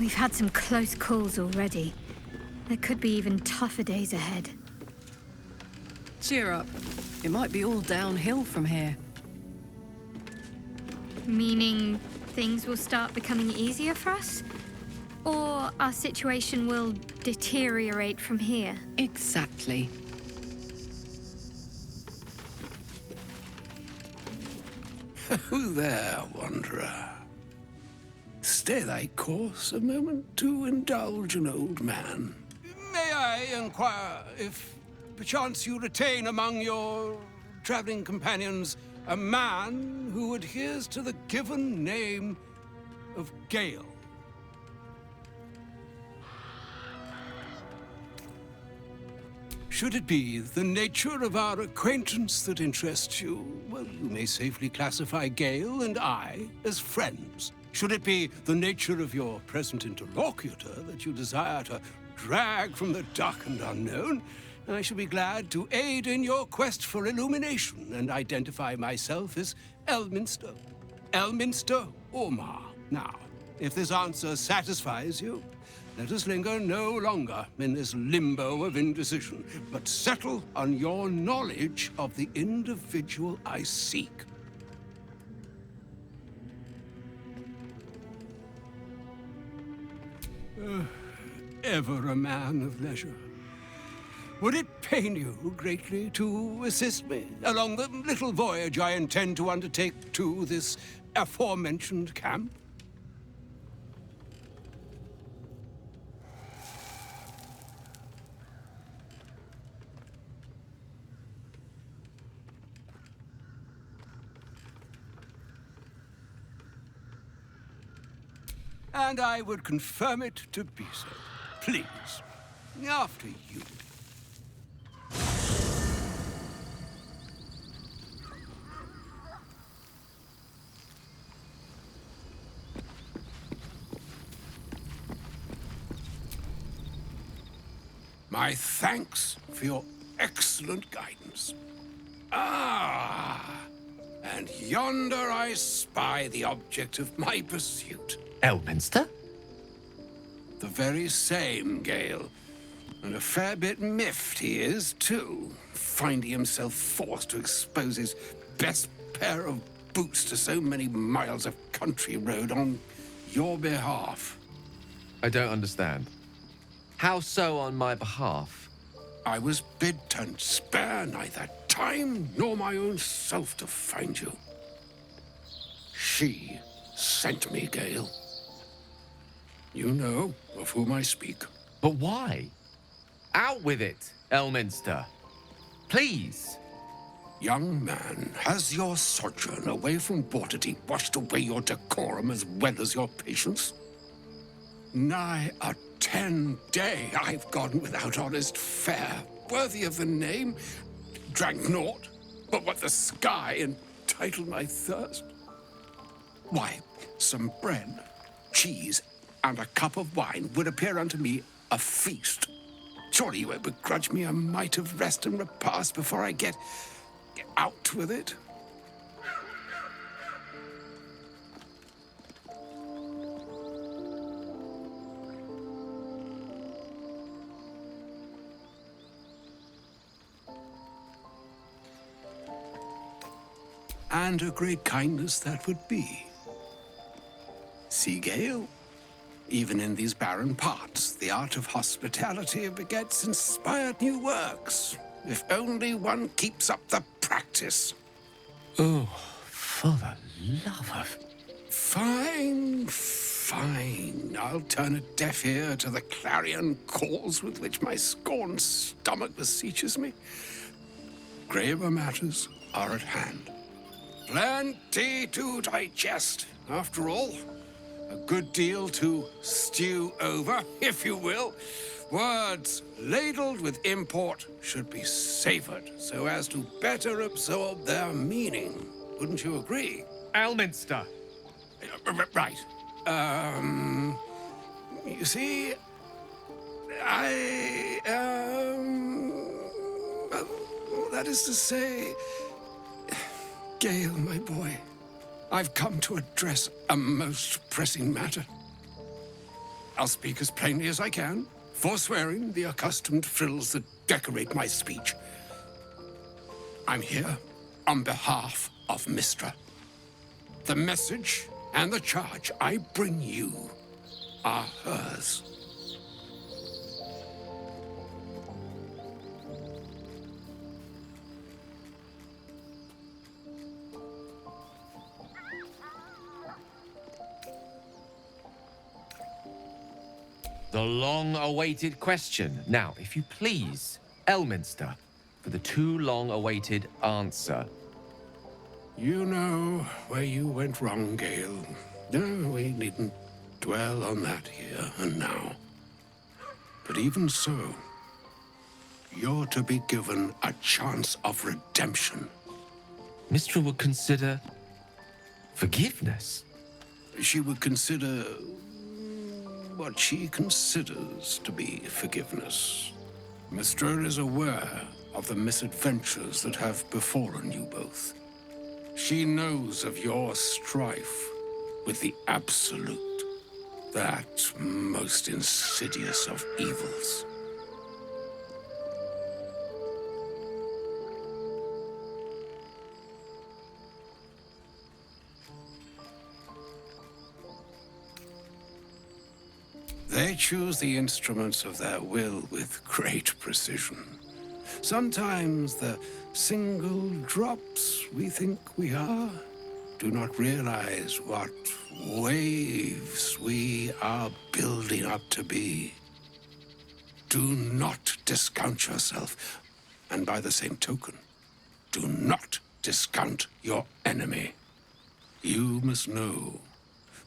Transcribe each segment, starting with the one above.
We've had some close calls already. There could be even tougher days ahead. Cheer up. It might be all downhill from here. Meaning things will start becoming easier for us? Or our situation will deteriorate from here? Exactly. Who there, wanderer? Stay thy course a moment to indulge an old man. May I inquire if perchance you retain among your traveling companions a man who adheres to the given name of Gale? Should it be the nature of our acquaintance that interests you, well, you may safely classify Gale and I as friends. Should it be the nature of your present interlocutor that you desire to drag from the dark and unknown, I shall be glad to aid in your quest for illumination and identify myself as Elminster. Elminster Ormar. Now, if this answer satisfies you, let us linger no longer in this limbo of indecision, but settle on your knowledge of the individual I seek. Ever a man of leisure. Would it pain you greatly to assist me along the little voyage I intend to undertake to this aforementioned camp? And I would confirm it to be so. Please, after you. My thanks for your excellent guidance. Ah, and yonder I spy the object of my pursuit. Elminster? The very same, Gale. And a fair bit miffed he is, too, finding himself forced to expose his best pair of boots to so many miles of country road on your behalf. I don't understand. How so on my behalf? I was bid to spare neither time nor my own self to find you. She sent me, Gale. You know of whom I speak. But why? Out with it, Elminster. Please. Young man, has your sojourn away from Waterdeep washed away your decorum as well as your patience? Nigh a 10-day I've gone without honest fare, worthy of the name. Drank naught but what the sky entitled my thirst. Why, some bread, cheese, and a cup of wine would appear unto me a feast. Surely you won't begrudge me a mite of rest and repast before I get out with it? And a great kindness that would be. See, Gale? Even in these barren parts, the art of hospitality begets inspired new works. If only one keeps up the practice. Oh, for the love of... Fine, fine. I'll turn a deaf ear to the clarion calls with which my scorned stomach beseeches me. Graver matters are at hand. Plenty to digest, after all. A good deal to stew over, if you will. Words ladled with import should be savored so as to better absorb their meaning. Wouldn't you agree? Elminster! Right. You see, that is to say, Gale, my boy, I've come to address a most pressing matter. I'll speak as plainly as I can, forswearing the accustomed frills that decorate my speech. I'm here on behalf of Mistra. The message and the charge I bring you are hers. The long-awaited question. Now, if you please, Elminster, for the too long-awaited answer. You know where you went wrong, Gale. No, we needn't dwell on that here and now. But even so, you're to be given a chance of redemption. Mistra would consider forgiveness. She would consider what she considers to be forgiveness. Mistra is aware of the misadventures that have befallen you both. She knows of your strife with the Absolute, that most insidious of evils. They choose the instruments of their will with great precision. Sometimes the single drops we think we are do not realize what waves we are building up to be. Do not discount yourself, and by the same token, do not discount your enemy. You must know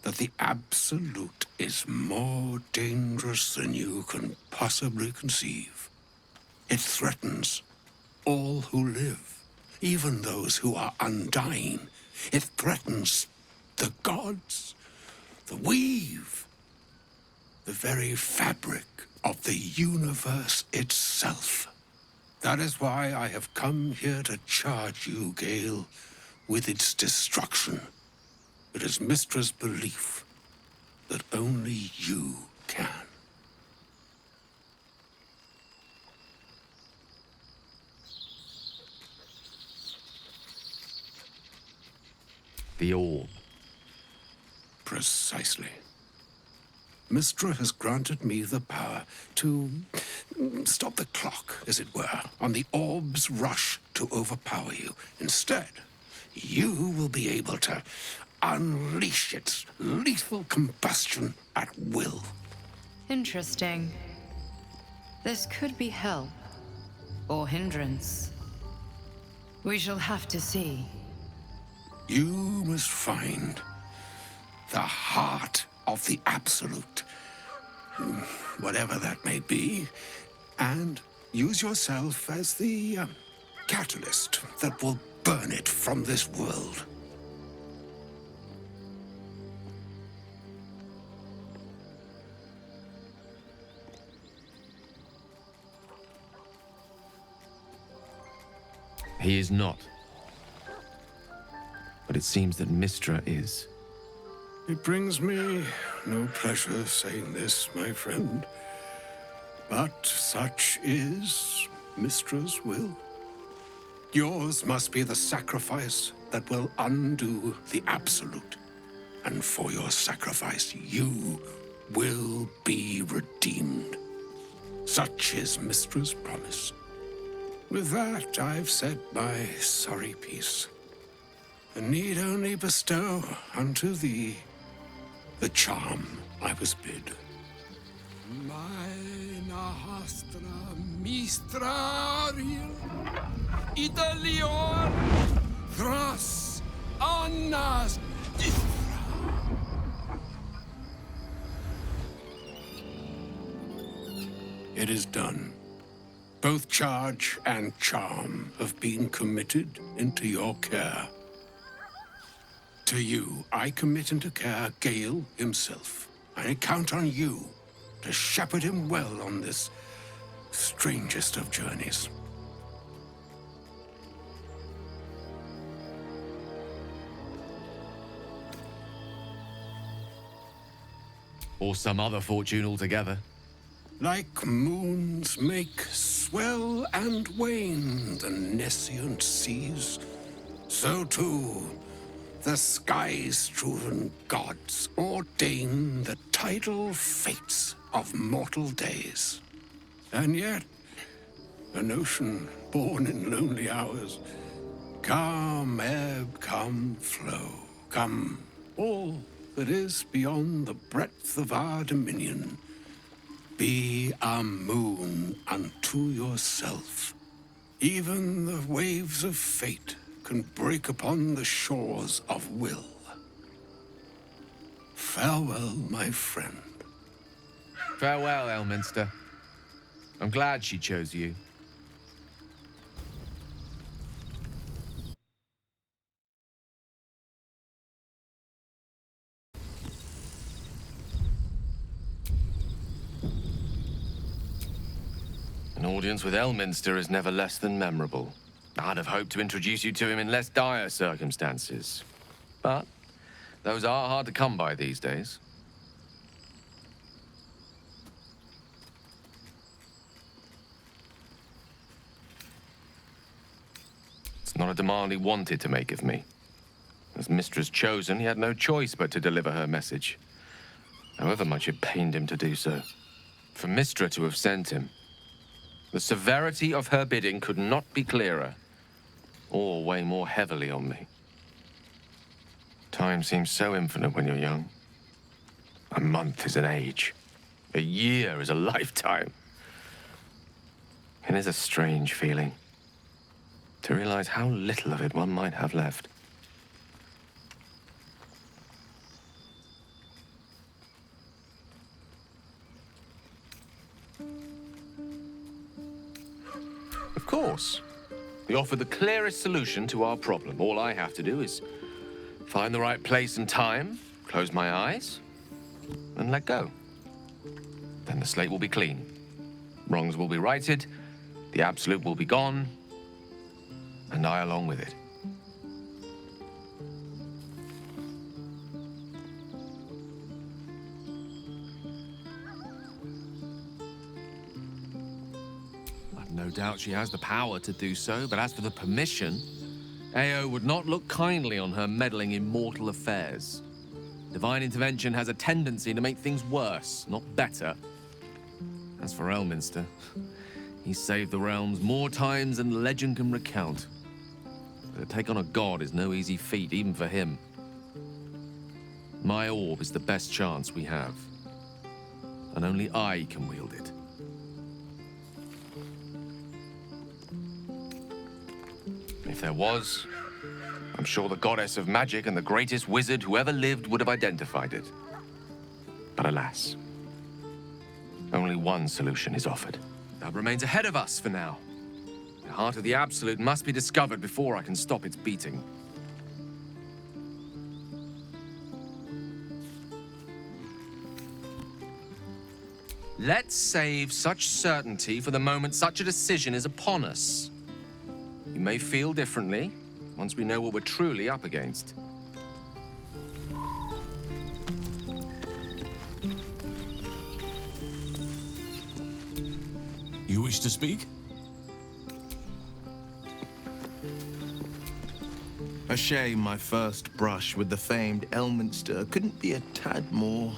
that the Absolute is more dangerous than you can possibly conceive. It threatens all who live, even those who are undying. It threatens the gods, the weave, the very fabric of the universe itself. That is why I have come here to charge you, Gale, with its destruction. It is Mistra's belief that only you can. The orb. Precisely. Mistra has granted me the power to stop the clock, as it were, on the orb's rush to overpower you. Instead, you will be able to unleash its lethal combustion at will. Interesting. This could be help or hindrance. We shall have to see. You must find the heart of the Absolute, whatever that may be, and use yourself as the catalyst that will burn it from this world. He is not. But it seems that Mistra is. It brings me no pleasure saying this, my friend. But such is Mistra's will. Yours must be the sacrifice that will undo the Absolute. And for your sacrifice, you will be redeemed. Such is Mistra's promise. With that, I've said my sorry piece, and need only bestow unto thee the charm I was bid. Meine hastra mistrariel, Italion, thras annas diffra. It is done. Both charge and charm have been committed into your care. To you, I commit into care Gale himself. I count on you to shepherd him well on this strangest of journeys. Or some other fortune altogether. Like moons make swell and wane the nescient seas, so too the sky-strewn gods ordain the tidal fates of mortal days. And yet, an ocean born in lonely hours, come ebb, come flow, come all that is beyond the breadth of our dominion. Be a moon unto yourself. Even the waves of fate can break upon the shores of will. Farewell, my friend. Farewell, Elminster. I'm glad she chose you. An audience with Elminster is never less than memorable. I'd have hoped to introduce you to him in less dire circumstances. But those are hard to come by these days. It's not a demand he wanted to make of me. As Mistress chosen, he had no choice but to deliver her message, however much it pained him to do so. For Mistra to have sent him, the severity of her bidding could not be clearer, or weigh more heavily on me. Time seems so infinite when you're young. A month is an age. A year is a lifetime. It is a strange feeling to realize how little of it one might have left. Of course. We offer the clearest solution to our problem. All I have to do is find the right place and time, close my eyes, and let go. Then the slate will be clean. Wrongs will be righted, the absolute will be gone, and I along with it. No doubt she has the power to do so, but as for the permission, Ao would not look kindly on her meddling in mortal affairs. Divine intervention has a tendency to make things worse, not better. As for Elminster, he's saved the realms more times than legend can recount. But to take on a god is no easy feat, even for him. My orb is the best chance we have, and only I can wield it. If there was, I'm sure the goddess of magic and the greatest wizard who ever lived would have identified it. But alas, only one solution is offered. That remains ahead of us for now. The heart of the Absolute must be discovered before I can stop its beating. Let's save such certainty for the moment such a decision is upon us. You may feel differently once we know what we're truly up against. You wish to speak? A shame my first brush with the famed Elminster couldn't be a tad more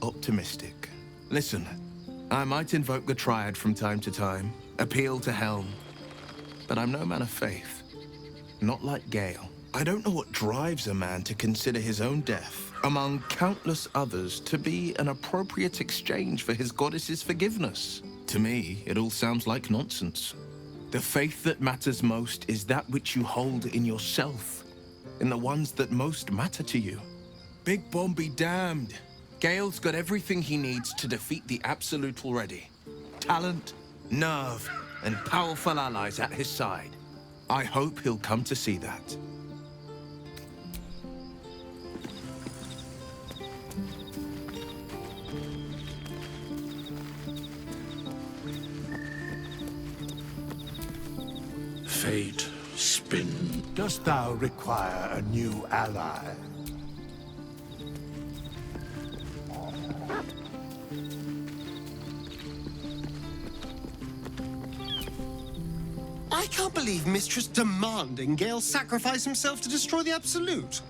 optimistic. Listen, I might invoke the Triad from time to time, appeal to Helm, but I'm no man of faith. Not like Gale. I don't know what drives a man to consider his own death, among countless others, to be an appropriate exchange for his goddess's forgiveness. To me, it all sounds like nonsense. The faith that matters most is that which you hold in yourself, in the ones that most matter to you. Big Bomb be damned. Gale's got everything he needs to defeat the Absolute already. Talent, nerve, and powerful allies at his side. I hope he'll come to see that. Fate, spin. Dost thou require a new ally? can't believe Mistress demanding Gale sacrifice himself to destroy the Absolute.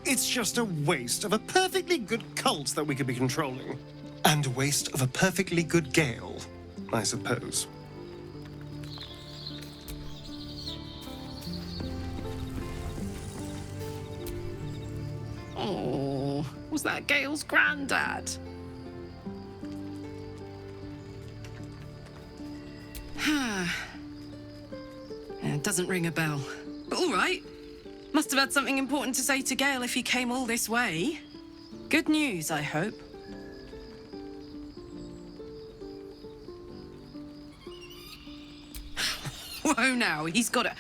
It's just a waste of a perfectly good cult that we could be controlling. And a waste of a perfectly good Gale, I suppose. Oh, was that Gale's granddad? It doesn't ring a bell. But all right. Must have had something important to say to Gale if he came all this way. Good news, I hope. Whoa, now, he's got a...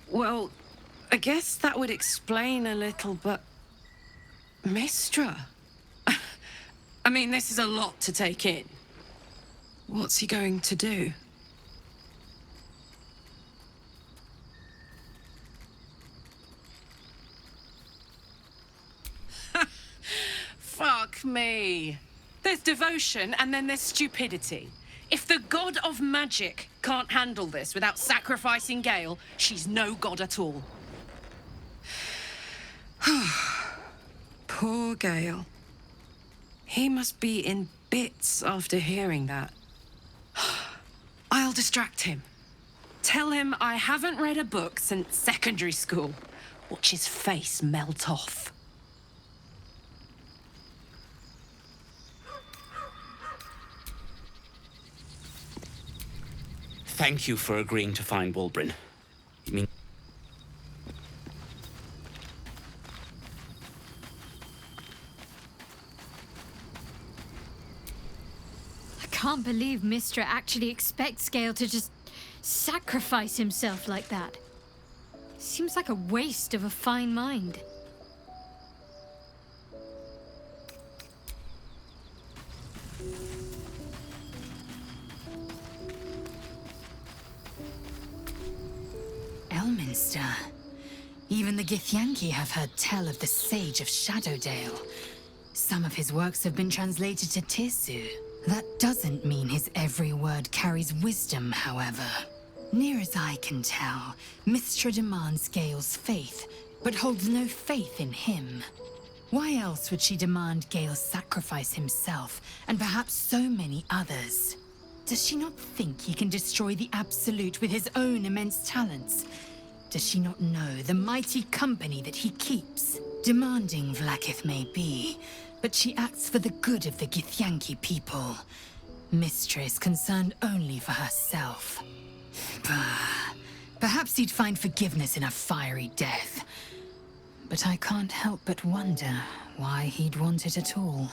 Well, I guess that would explain a little, but... Mistra? I mean, this is a lot to take in. What's he going to do? Fuck me. There's devotion and then there's stupidity. If the god of magic can't handle this without sacrificing Gale, she's no god at all. Poor Gale. He must be in bits after hearing that. I'll distract him. Tell him I haven't read a book since secondary school. Watch his face melt off. Thank you for agreeing to find Wulbrin. You mean... I can't believe Mistra actually expects Gale to just sacrifice himself like that. Seems like a waste of a fine mind. Elminster. Even the Githyanki have heard tell of the Sage of Shadowdale. Some of his works have been translated to Tirsu. That doesn't mean his every word carries wisdom, however. Near as I can tell, Mistra demands Gale's faith, but holds no faith in him. Why else would she demand Gale sacrifice himself, and perhaps so many others? Does she not think he can destroy the Absolute with his own immense talents? Does she not know the mighty company that he keeps? Demanding Vlaakith may be, but she acts for the good of the Githyanki people. Mistra is concerned only for herself. Perhaps he'd find forgiveness in a fiery death. But I can't help but wonder why he'd want it at all.